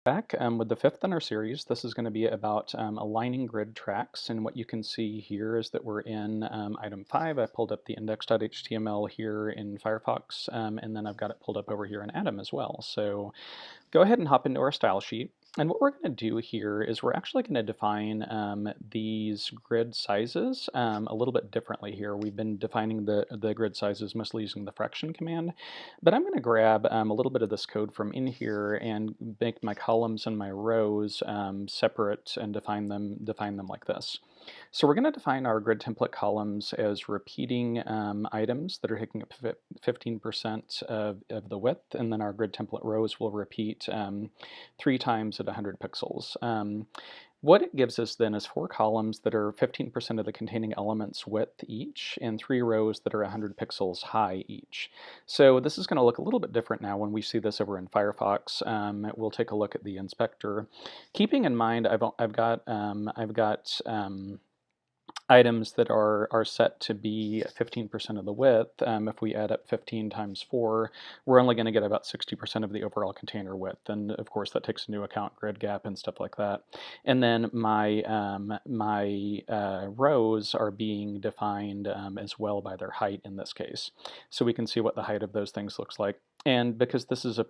Back with the fifth in our series. This is going to be about aligning grid tracks, and what you can see here is that we're in item 5. I pulled up the index.html here in Firefox, and then I've got it pulled up over here in Atom as well. So go ahead and hop into our style sheet. And what we're going to do here is we're actually going to define these grid sizes a little bit differently here. We've been defining the grid sizes mostly using the fraction command, but I'm going to grab a little bit of this code from in here and make my columns and my rows separate and define them like this. So we're going to define our grid template columns as repeating items that are taking up 15% of the width, and then our grid template rows will repeat 3 times at 100 pixels. What it gives us then is 4 columns that are 15% of the containing element's width each, and 3 rows that are 100 pixels high each. So this is going to look a little bit different now when we see this over in Firefox. We'll take a look at the inspector. Keeping in mind, I've got items that are set to be 15% of the width. If we add up 15 times 4, we're only going to get about 60% of the overall container width, and of course that takes into account grid gap and stuff like that. And then my rows are being defined as well by their height in this case. So we can see what the height of those things looks like. And because this is a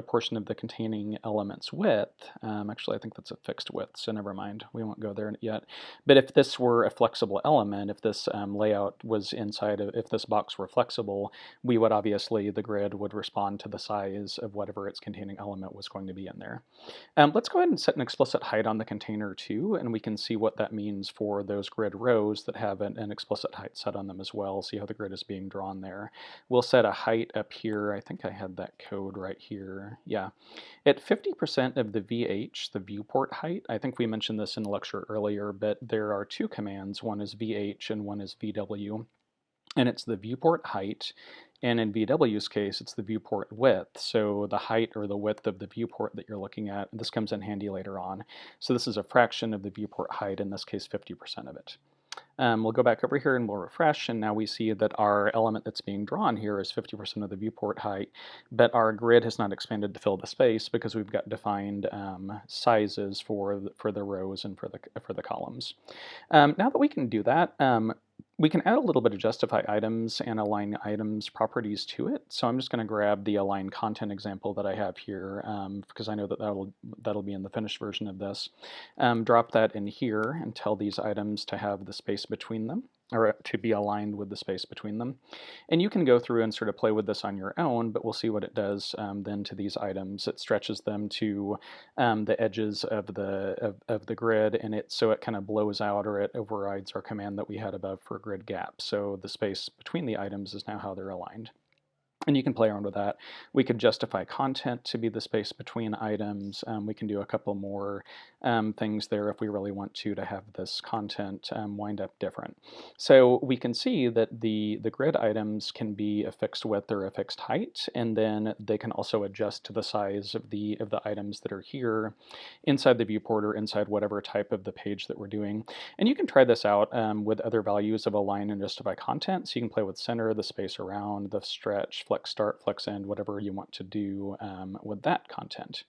portion of the containing element's width, actually I think that's a fixed width, so never mind, we won't go there yet. But if this were a flexible element, if this layout was inside of, if this box were flexible, we would obviously, the grid would respond to the size of whatever its containing element was going to be in there. Let's go ahead and set an explicit height on the container too, and we can see what that means for those grid rows that have an explicit height set on them as well, see how the grid is being drawn there. We'll set a height up here. I think I had that code right here. Yeah. At 50% of the VH, the viewport height, I think we mentioned this in the lecture earlier, but there are 2 commands. One is VH and one is VW. And it's the viewport height, and in VW's case, it's the viewport width. So the height or the width of the viewport that you're looking at, this comes in handy later on. So this is a fraction of the viewport height, in this case 50% of it. We'll go back over here and we'll refresh, and now we see that our element that's being drawn here is 50% of the viewport height, but our grid has not expanded to fill the space because we've got defined sizes for the rows and for the columns. Now that we can do that, we can add a little bit of justify items and align items properties to it. So I'm just going to grab the align content example that I have here because I know that that'll be in the finished version of this. Drop that in here and tell these items to have the space between them, or to be aligned with the space between them. And you can go through and sort of play with this on your own, but we'll see what it does then to these items. It stretches them to the edges of the grid, and so it kind of blows out, or it overrides our command that we had above for grid gap. So the space between the items is now how they're aligned. And you can play around with that. We could justify content to be the space between items. We can do a couple more things there if we really want to have this content wind up different. So we can see that the grid items can be a fixed width or a fixed height, and then they can also adjust to the size of the items that are here inside the viewport or inside whatever type of the page that we're doing. And you can try this out with other values of align and justify content. So you can play with center, the space around, the stretch, flex start, flex end, whatever you want to do with that content.